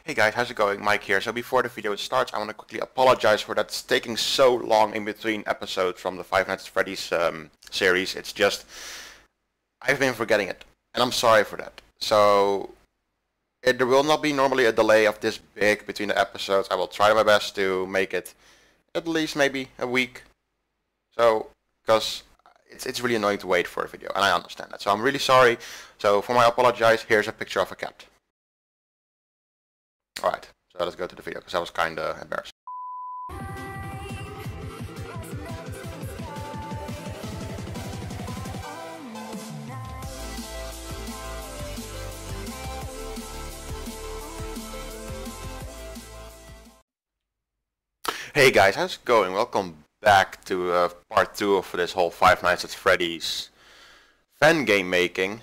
Hey guys, how's it going? Mike here. So before the video starts, I want to quickly apologize for that it's taking so long in between episodes from the Five Nights at Freddy's series. It's just, I've been forgetting it, and I'm sorry for that. So, there will not be normally a delay of this big between the episodes. I will try my best to make it at least maybe a week. So, because it's really annoying to wait for a video, and I understand that. So I'm really sorry. So for my apologize, here's a picture of a cat. Alright, so let's go to the video, because I was kinda embarrassed. Hey guys, how's it going? Welcome back to part 2 of this whole Five Nights at Freddy's fan game making.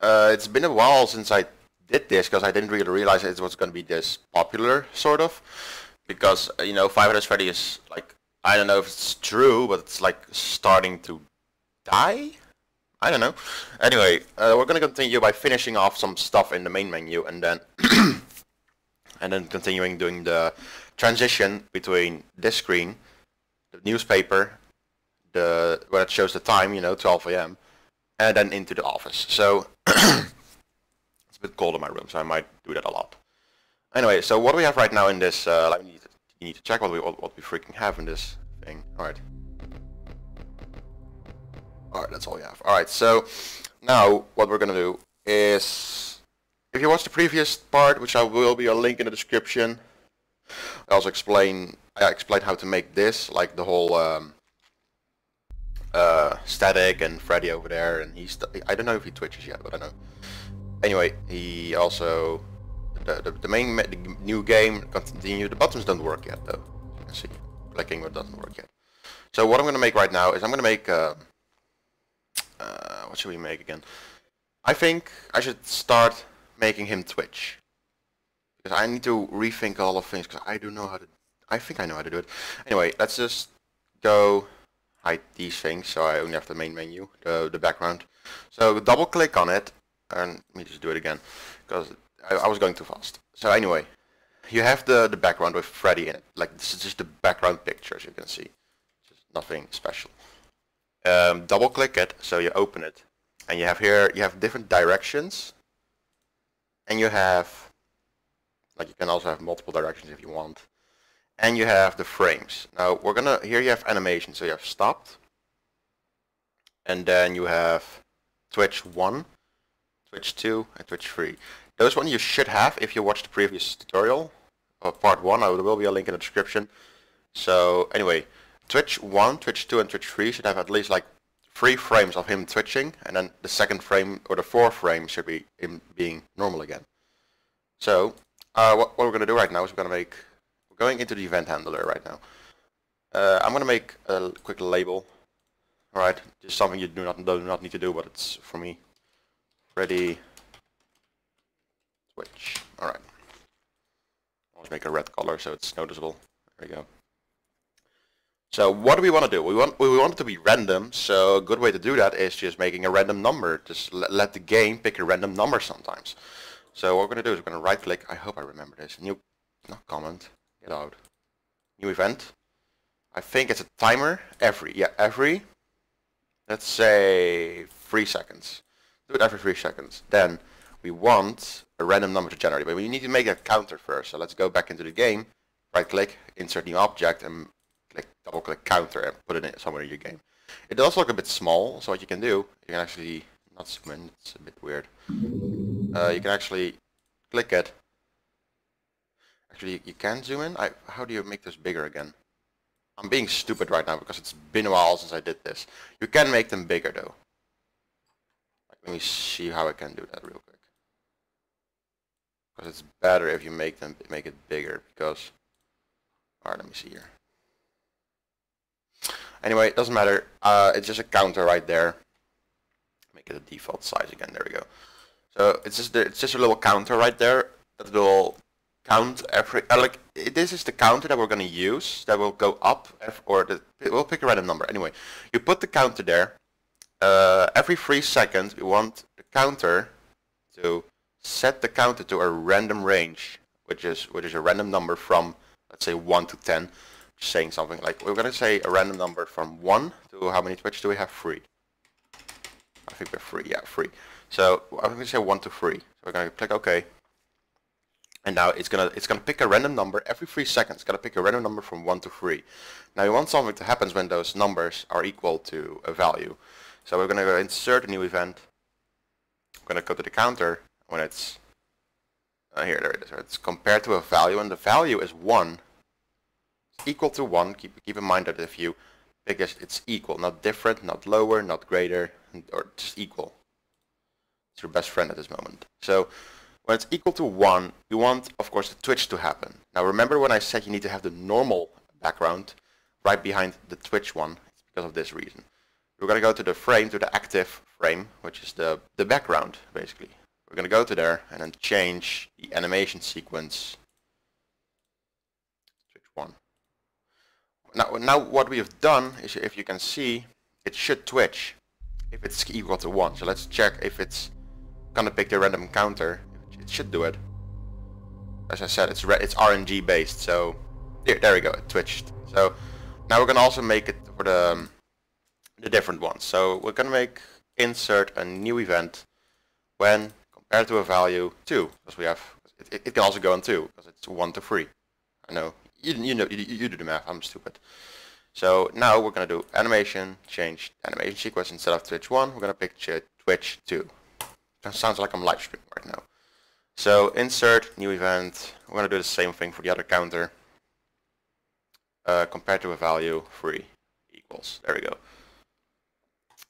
It's been a while since I did this, because I didn't really realize it was going to be this popular, sort of. Because, you know, Five Nights at Freddy is, like, I don't know if it's true, but it's, like, starting to die? I don't know. Anyway, we're going to continue by finishing off some stuff in the main menu, and then continuing doing the transition between this screen, the newspaper, where it shows the time, you know, 12 AM, and then into the office. So it's a bit cold in my room, so I might do that a lot. Anyway, so what do we have right now in this? You need to check what we freaking have in this thing. All right, that's all we have. All right, so now what we're gonna do is, if you watched the previous part, which will be a link in the description, I also explained how to make this, like the whole static and Freddy over there, and I don't know if he twitches yet, but I know. Anyway, he also the new game continue. The buttons don't work yet though. You can see clicking, but doesn't work yet. So what I'm gonna make right now is I'm gonna make what should we make again? I think I should start making him twitch, because I need to rethink all of things, because I think I know how to do it. Anyway, let's just go hide these things, so I only have the main menu, the background. So double click on it, and let me just do it again, because I was going too fast. So anyway, you have the background with Freddy in it. Like, this is just the background picture, as you can see. Just nothing special. Double click it, so you open it, and you have here, you have different directions, and you have, like, you can also have multiple directions if you want. And you have the frames. Now here you have animation, so you have stopped. And then you have Twitch 1, Twitch 2, and Twitch 3. Those ones you should have if you watched the previous tutorial, or part 1, there will be a link in the description. So anyway, Twitch 1, Twitch 2, and Twitch 3 should have at least like 3 frames of him twitching, and then the second frame, or the 4th frame, should be him being normal again. So what we're going to do right now is we're going into the event handler right now. I'm going to make a quick label. Alright, just something you do not need to do, but it's for me. Freddy Twitch. Alright. I'll make a red color so it's noticeable. There we go. So what do we want to do? We want it to be random, so a good way to do that is just making a random number. Just let the game pick a random number sometimes. So what we're going to do is we're going to right click. I hope I remember this. Not comment. Get out. New event. I think it's a timer. Every. Let's say 3 seconds. Do it every 3 seconds. Then we want a random number to generate. But we need to make a counter first. So let's go back into the game. Right click, insert new object, and double click counter and put it in somewhere in your game. It does look a bit small. So what you can do, you can actually not zoom in. It's a bit weird. You can actually click it. Actually, you can zoom in. How do you make this bigger again? I'm being stupid right now because it's been a while since I did this. You can make them bigger though. Let me see how I can do that real quick. Because it's better if you make it bigger. Because, alright, let me see here. Anyway, it doesn't matter. It's just a counter right there. Make it a default size again. There we go. So it's just a little counter right there that will count every, this is the counter that we're going to use, that will go up, we'll pick a random number. Anyway, you put the counter there, every 3 seconds we want the counter to set the counter to a random range which is a random number from, let's say, 1 to 10. Just saying something like, we're going to say a random number from 1 to, how many twitches do we have? 3. I think we're 3, yeah, 3. So I'm going to say 1 to 3. So we're going to click OK. And now it's gonna pick a random number every 3 seconds. It's gonna pick a random number from 1 to 3. Now you want something to happen when those numbers are equal to a value. So we're gonna go insert a new event. I'm gonna go to the counter when it's here. There it is. It's compared to a value, and the value is 1. It's equal to 1. Keep in mind that if you pick it, it's equal, not different, not lower, not greater, or just equal. It's your best friend at this moment. So when it's equal to 1, you want, of course, the twitch to happen. Now remember when I said you need to have the normal background right behind the twitch one? It's because of this reason. We're going to go to the frame, to the active frame, which is the background, basically. We're going to go to there and then change the animation sequence. Twitch 1. Now what we have done is, if you can see, it should twitch if it's equal to 1. So let's check if it's going to pick the random counter. It should do it. As I said, it's RNG based, so there we go, it twitched. So now we're gonna also make it for the different ones. So we're gonna make insert a new event when compared to a value 2, because we have it can also go on 2 because it's 1 to 3. I know you do the math. I'm stupid. So now we're gonna do animation, change animation sequence. Instead of twitch 1, we're gonna pick twitch 2. That sounds like I'm live streaming right now. So insert new event. We're going to do the same thing for the other counter. Compared to a value 3 equals. There we go.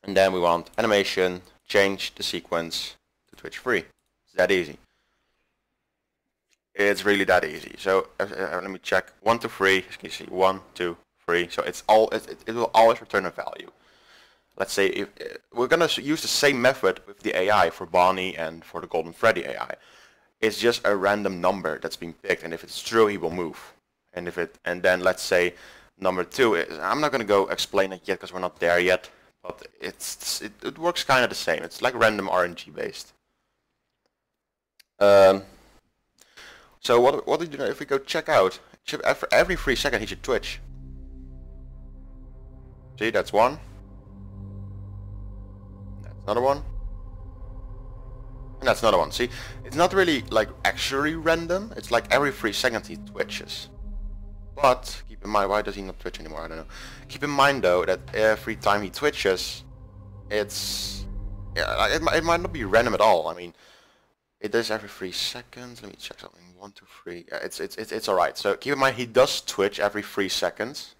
And then we want animation, change the sequence to twitch 3. It's that easy. It's really that easy. So let me check. 1 to 3. As you can see, 1, 2, 3. So it will always return a value. Let's say if we're going to use the same method with the AI for Bonnie and for the Golden Freddy AI. It's just a random number that's being picked, and if it's true, he will move. And then let's say number 2 is, I'm not going to go explain it yet because we're not there yet, but it works kind of the same. It's like random RNG based. So what did you know? If we go check out, every 3 seconds he should twitch. See, that's 1. That's another 1. And that's another 1. See, it's not really like actually random. It's like every 3 seconds he twitches. But keep in mind, why does he not twitch anymore? I don't know. Keep in mind though that every time he twitches, it might not be random at all. I mean, it does every 3 seconds. Let me check something. 1, 2, 3. Yeah, it's alright. So keep in mind he does twitch every 3 seconds.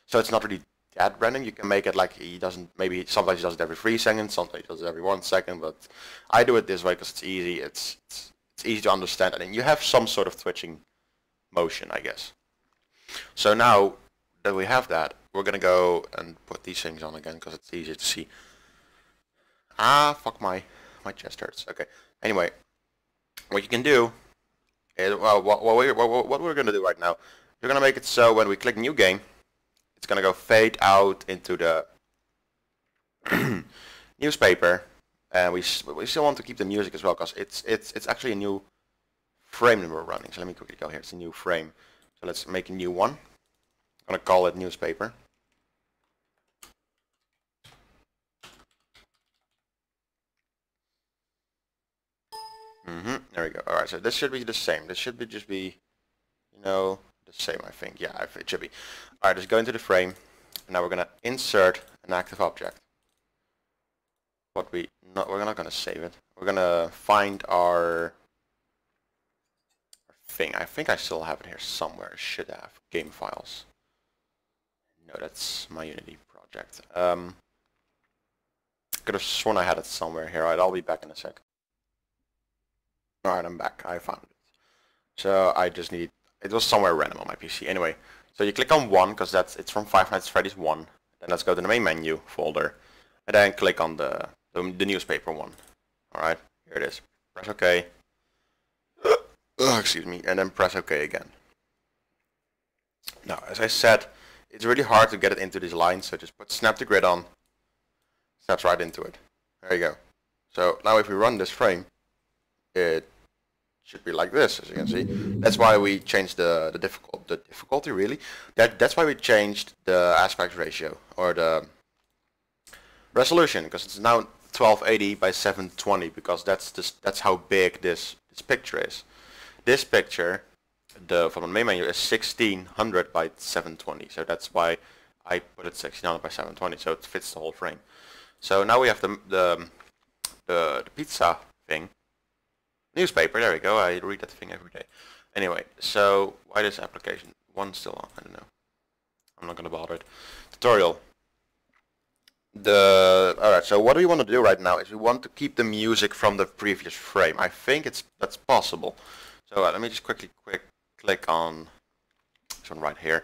So it's not really that random. You can make it like he doesn't, maybe sometimes he does it every 3 seconds, sometimes he does it every 1 second, but I do it this way because it's easy. It's easy to understand, and you have some sort of twitching motion, I guess. So now that we have that, we're gonna go and put these things on again because it's easier to see. Fuck, my chest hurts. Okay. Anyway, what you can do is, well, what we're gonna do right now, we're gonna make it so when we click new game, it's gonna go fade out into the newspaper, and we still want to keep the music as well because it's actually a new frame that we're running. So let me quickly go here. It's a new frame. So let's make a new one. I'm gonna call it newspaper. There we go. All right. So this should be the same. This should just be, the same. I think. Yeah, it should be. All right. Let's go into the frame. And now we're gonna insert an active object. We're not gonna save it. We're gonna find our thing. I think I still have it here somewhere. Should have game files. No, that's my Unity project. Could have sworn I had it somewhere here. Alright, I'll be back in a sec. Alright, I'm back. I found it. So I just need. It was somewhere random on my PC. Anyway, so you click on 1 because it's from Five Nights at Freddy's 1. Then let's go to the main menu folder, and then click on the newspaper one. Alright, here it is. Press OK. Excuse me, and then press OK again. Now, as I said, it's really hard to get it into these lines, so just put snap to grid on. Snaps right into it. There you go. So now if we run this frame, it should be like this, as you can see. That's why we changed the difficulty really. That's why we changed the aspect ratio or the resolution, because it's now 1280 by 720, because that's how big this picture is. This picture, from the main menu, is 1600 by 720, so that's why I put it 1600 by 720, so it fits the whole frame. So now we have the pizza thing. Newspaper, there we go, I read that thing every day. Anyway, so why this application? One's still on, I don't know. I'm not gonna bother it. Tutorial. Alright, so what we want to do right now is we want to keep the music from the previous frame. I think that's possible. So let me just quickly click on this one right here,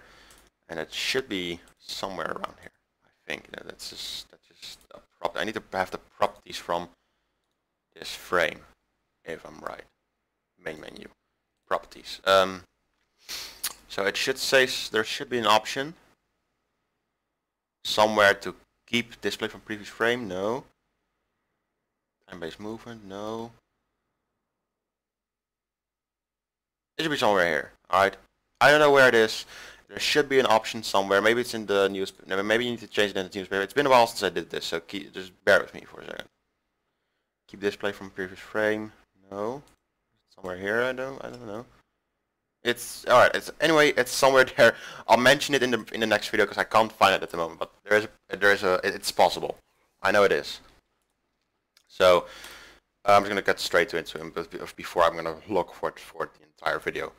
and it should be somewhere around here. I think that's just a prop. I need to have the properties from this frame, if I'm right. Main menu, properties. So it should say there should be an option somewhere to keep display from previous frame. No. Time-based movement. No. It should be somewhere here. Alright. I don't know where it is. There should be an option somewhere. Maybe it's in the newspaper. Maybe you need to change it in the newspaper. It's been a while since I did this, so just bear with me for a second. Keep display from previous frame. No. Somewhere here. I don't know. It's alright. Anyway. It's somewhere there. I'll mention it in the next video because I can't find it at the moment. But it's possible. I know it is. So I'm just gonna get straight to it. But before I'm gonna look for the entire video.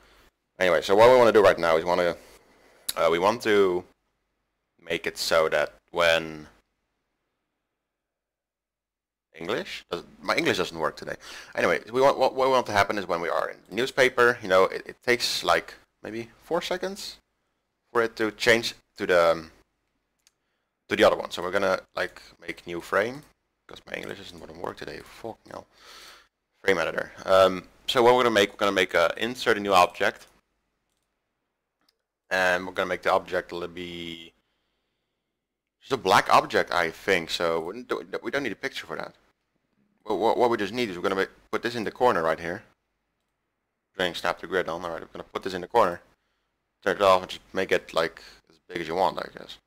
Anyway, so what we want to do right now is we want to make it so that when my English doesn't work today. Anyway, what we want to happen is when we are in the newspaper, you know, it takes like maybe 4 seconds for it to change to the other one. So we're gonna like make new frame, because my English isn't going to work today. Fucking hell. Frame editor. So what we're gonna make insert a new object, and we're gonna make the object be just a black object, I think. So we don't need a picture for that. What we just need is we're gonna put this in the corner right here. Snap the grid on. Alright, we're gonna put this in the corner. Turn it off and just make it like as big as you want, I guess.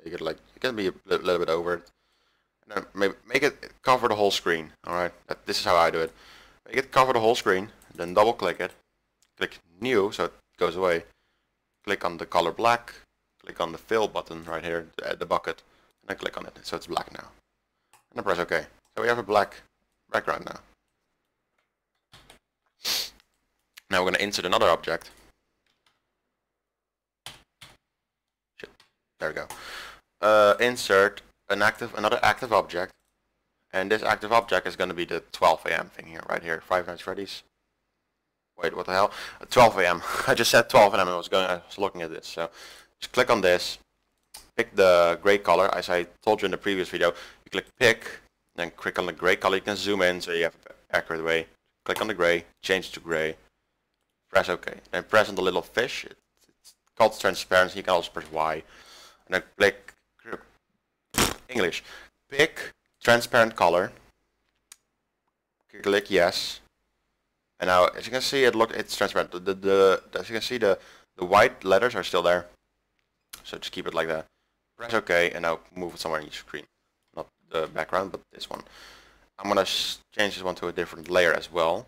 Make it like, it can be a little bit over it. And then maybe make it cover the whole screen. Alright, this is how I do it. Make it cover the whole screen, then double click it. Click new so it goes away. Click on the color black. Click on the fill button right here at the bucket. And then click on it so it's black now. And then press OK. So we have a black background now. Now we're going to insert another object. Shit. There we go. Insert another active object. And this active object is going to be the 12 AM thing here, right here. Five Nights at Freddy's. Wait, what the hell? 12 AM. I just said 12 AM and I was looking at this. So just click on this. Pick the gray color. As I told you in the previous video, you click pick. Then click on the gray color. You can zoom in so you have an accurate way. Click on the gray. Change to gray. Press OK. Then press on the little fish. It's called transparency. You can also press Y. And then click English. Pick transparent color. Click yes. And now, as you can see, it's transparent. As you can see, the white letters are still there. So just keep it like that. Press OK, and now move it somewhere on your screen. Not the background, but this one. I'm gonna change this one to a different layer as well.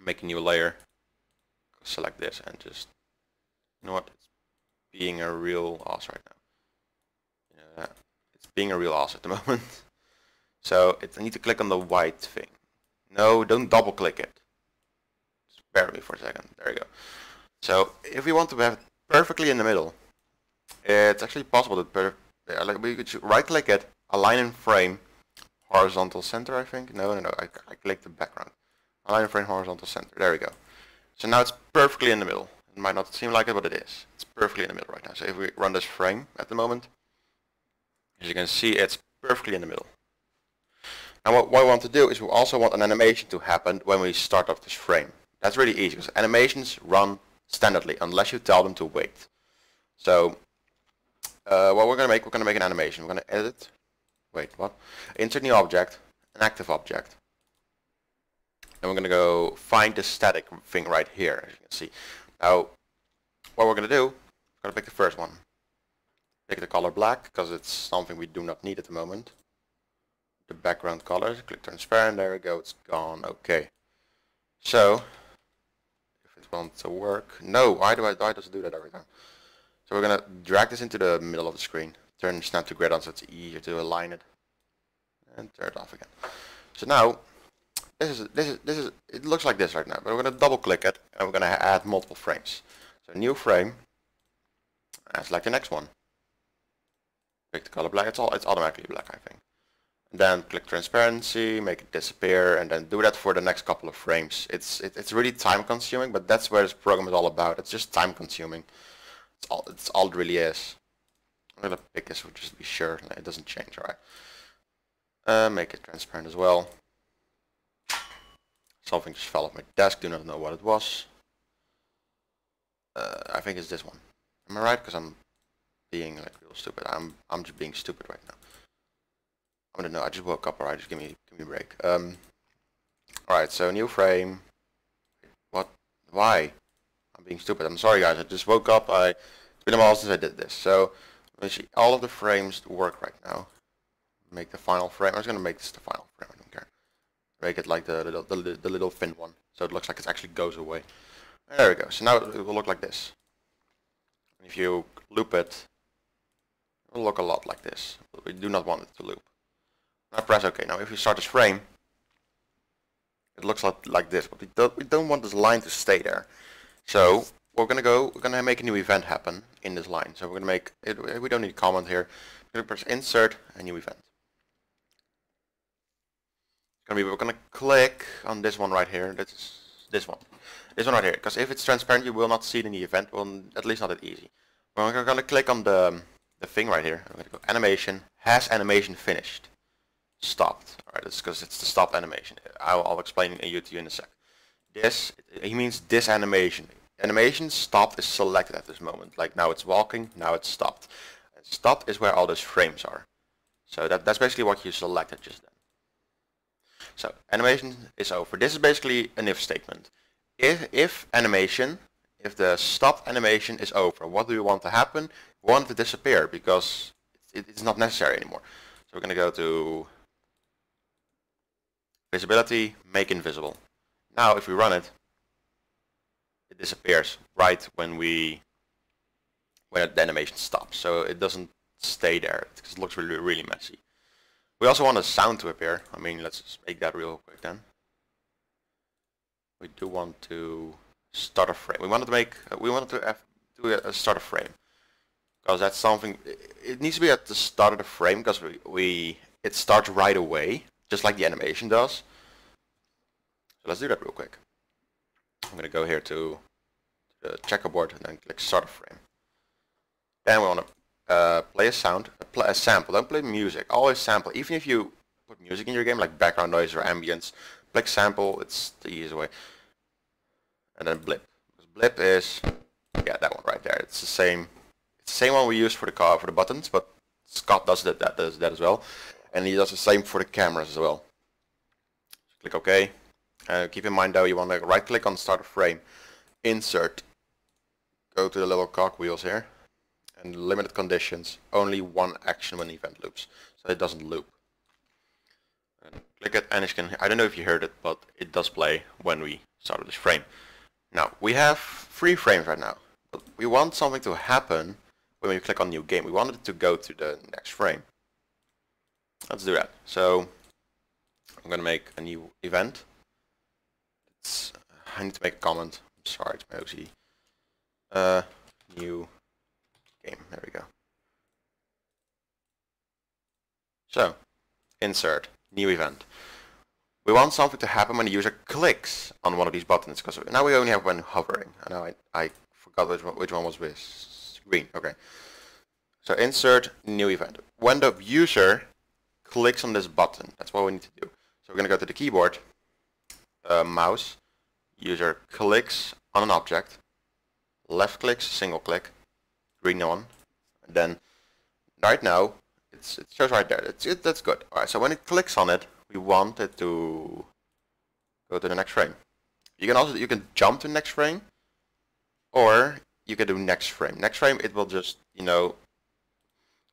Make a new layer. Select this and just, you know what? It's being a real ass right now. You know that? It's being a real ass at the moment. So I need to click on the white thing. No, don't double click it. Just bear with me for a second. There you go. So if we want to have it perfectly in the middle, it's actually possible that we could right click it, align in frame, horizontal center, I think. No, I clicked the background. Align in frame, horizontal center. There we go. So now it's perfectly in the middle. It might not seem like it, but it is. It's perfectly in the middle right now. So if we run this frame at the moment, as you can see, it's perfectly in the middle. And what we want to do is we also want an animation to happen when we start up this frame. That's really easy because animations run standardly unless you tell them to wait. So what we're going to make an animation. We're going to edit. Wait, what? Insert new object, an active object. And we're going to go find the static thing right here, as you can see. Now, what we're going to do, we're going to pick the first one. Pick the color black, because it's something we do not need at the moment. The background color, click transparent, there we go, it's gone, okay. So, if it wants to work, no, why does it do that every time? So we're going to drag this into the middle of the screen, turn snap to grid on so it's easier to align it, and turn it off again. So now, this is it looks like this right now, but we're going to double click it, and we're going to add multiple frames. So new frame, and select the next one. Pick the color black, it's automatically black, I think. And then click transparency, make it disappear, and then do that for the next couple of frames. It's really time consuming, but that's where this program is all about. It's just time consuming. It's all it really is. I'm gonna pick this just to be sure it doesn't change, alright. Make it transparent as well. Something just fell off my desk, do not know what it was. I think it's this one. Am I right? Because I'm being like real stupid. I'm just being stupid right now. I don't know, I just woke up, alright, just give me a break. Alright, so new frame. What? Why? I'm being stupid. I'm sorry guys, I just woke up. It's been a while since I did this. So let me see, all of the frames work right now. Make the final frame. I'm just gonna make this the final frame, I don't care. Make it like the little thin one. So it looks like it actually goes away. There we go. So now it will look like this. And if you loop it, it will look a lot like this. But we do not want it to loop. Now press OK. Now if you start this frame, it looks like this, but we don't want this line to stay there. So we're gonna make a new event happen in this line. So we're gonna make it. We don't need a comment here. We're gonna press insert a new event. We're gonna click on this one right here. That's this one right here. Because if it's transparent, you will not see it in the event. Well, at least not that easy. We're gonna click on the thing right here. I'm gonna go animation. Has animation finished? Stopped. Alright, that's because it's the stopped animation. I'll explain it to you in a sec. This, he means this animation. Animation stopped is selected at this moment. Like now it's walking, now it's stopped. And stopped is where all those frames are. So that's basically what you selected just then. So animation is over. This is basically an if statement. If the stopped animation is over, what do we want to happen? We want it to disappear because it's not necessary anymore. So we're going to go to visibility, make invisible. Now if we run it, it disappears right when the animation stops. So it doesn't stay there because it looks really messy. We also want a sound to appear. I mean, let's just make that real quick then. We do want to start a frame. We wanted to do a start a frame because that's something. It needs to be at the start of the frame because it starts right away, just like the animation does. So let's do that real quick. I'm gonna go here to the checkerboard and then click start a frame. Then we want to play a sound, a sample. Don't play music. Always sample. Even if you put music in your game, like background noise or ambience, click sample. It's the easiest way. And then blip. Because blip is that one right there. It's the same. It's the same one we use for the buttons, but Scott does that as well, and he does the same for the cameras as well. Click OK. Keep in mind though, you want to right click on start a frame, insert, go to the little cogwheels here, and limited conditions, only one action when event loops, so it doesn't loop. And click it, and I don't know if you heard it, but it does play when we started this frame. Now we have 3 frames right now, but we want something to happen when we click on new game. We want it to go to the next frame. Let's do that. So I'm gonna make a new event. I need to make a comment. I'm sorry, it's my OCD. New game. There we go. So, insert, new event. We want something to happen when the user clicks on one of these buttons, because now we only have when hovering. And now I forgot which one was with green. Okay. So insert, new event. When the user clicks on this button, that's what we need to do. So we're going to go to the keyboard, mouse, user clicks on an object, left clicks, single click, green one, and then right now it shows right there. That's good. Alright, so when it clicks on it, we want it to go to the next frame. You can jump to the next frame, or you can do next frame. Next frame, it will just, you know,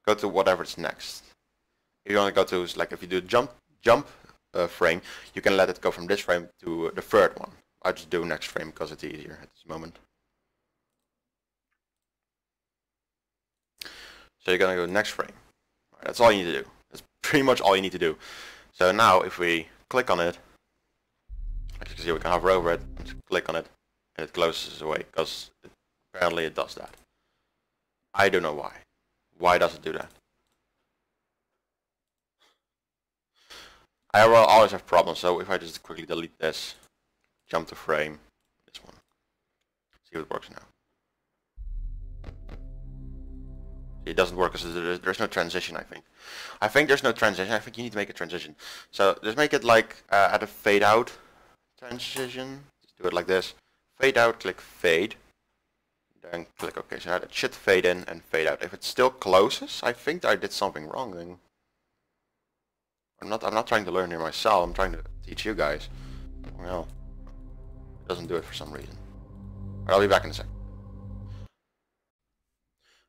go to whatever's next. If you want to go to, like, if you do jump frame, you can let it go from this frame to the third one. I just do next frame because it's easier at this moment. So you're gonna go next frame. Right, that's all you need to do. That's pretty much all you need to do. So now if we click on it, as you can see, we can hover over it, and click on it, and it closes away, because apparently it does that. I don't know why. Why does it do that? I will always have problems, so if I just quickly delete this, jump to frame, this one, see if it works now. It doesn't work because there's no transition, I think. I think there's no transition. I think you need to make a transition. So just make it like at a fade out transition. Just do it like this. Fade out, click fade. Then click OK. So it should fade in and fade out. If it still closes, I think I did something wrong then. I'm not trying to learn here myself. I'm trying to teach you guys. Well, it doesn't do it for some reason. But I'll be back in a sec.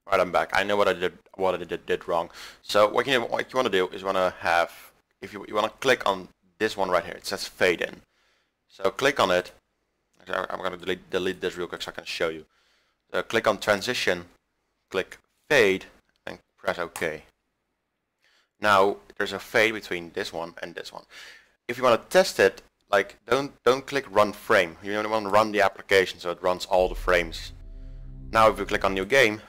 Right, I'm back. I know what I did wrong. So what you want to do is you want to have, if you want to click on this one right here. It says fade in. So click on it. I'm going to delete this real quick so I can show you. So click on transition, click fade, and press OK. Now there's a fade between this one and this one. If you want to test it, like don't click run frame. You only want to run the application so it runs all the frames. Now if you click on new game,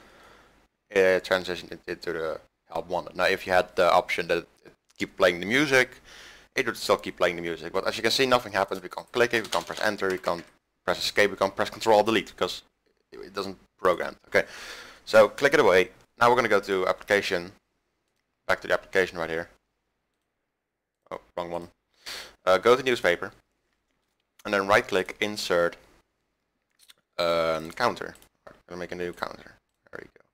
it transitioned into the help wanted. Now if you had the option that it keep playing the music, it would still keep playing the music. But as you can see, nothing happens. We can't click it, we can't press enter, we can't press escape, we can't press control delete because it doesn't program. Okay, so click it away. Now we're going to go to application, back to the application right here. Oh, wrong one. Go to newspaper, and then right click, insert counter. I'm going to make a new counter. There you go.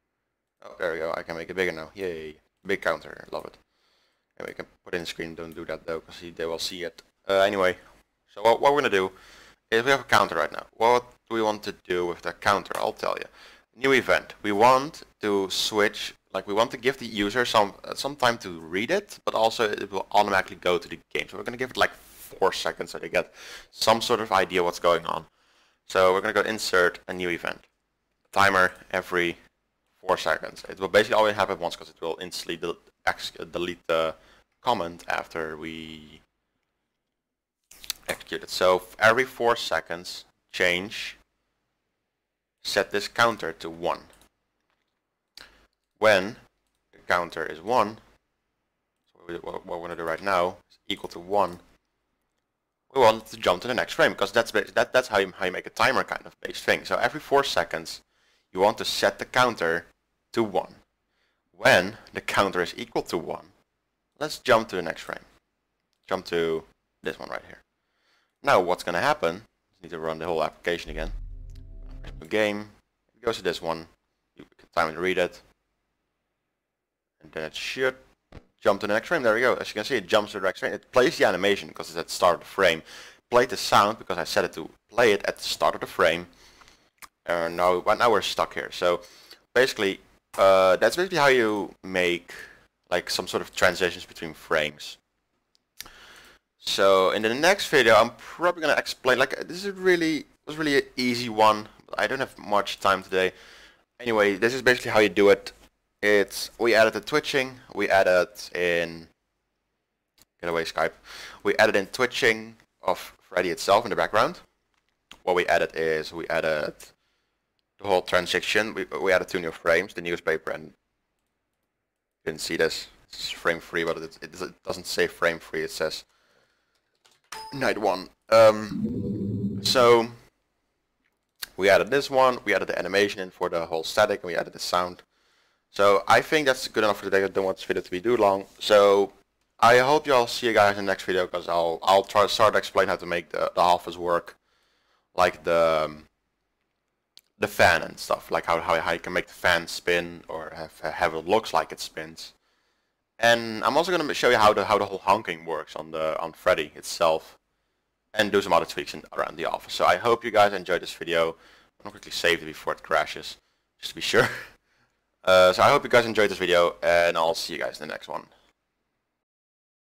Oh, there we go. I can make it bigger now. Yay. Big counter. Love it. And we can put it in the screen. Don't do that though, because they will see it. Anyway, so what we're going to do is we have a counter right now. What do we want to do with the counter? I'll tell you. New event. We want to switch, like we want to give the user some time to read it, but also it will automatically go to the game. So we're going to give it like 4 seconds so they get some sort of idea what's going on. So we're going to go insert a new event. Timer every 4 seconds. It will basically only happen once because it will instantly delete the comment after we execute it. So every 4 seconds, set this counter to 1. When the counter is 1, so what we're going to do right now is equal to 1, we want to jump to the next frame because that's how you make a timer kind of based thing. So every 4 seconds, you want to set the counter to 1. When the counter is equal to 1, let's jump to the next frame. Jump to this one right here. Now what's going to happen, you need to run the whole application again. New game, it goes to this one, you can time to read it, and then it should jump to the next frame. There we go. As you can see, it jumps to the next frame. It plays the animation because it's at the start of the frame. Played the sound because I set it to play it at the start of the frame. Now we're stuck here. So basically, that's basically how you make like some sort of transitions between frames. So in the next video, I'm probably gonna explain. Like this was really an easy one. I don't have much time today. Anyway, this is basically how you do it. We added the twitching. We added in get away Skype. We added in twitching of Freddy itself in the background. What we added is we added the whole transition. We added 2 new frames, the newspaper, and you didn't see this. It's frame 3, but it doesn't say frame 3. It says night 1. So we added this one. We added the animation in for the whole static, and we added the sound. So I think that's good enough for today. I don't want this video to be too long. So I hope y'all see you guys in the next video, because I'll try to start to explain how to make the office work, like the fan and stuff, like how you can make the fan spin or have it looks like it spins. And I'm also going to show you how the whole honking works on Freddy itself. and do some other tweaks around the office. So I hope you guys enjoyed this video. I'm gonna quickly save it before it crashes, just to be sure. So I hope you guys enjoyed this video, and I'll see you guys in the next one.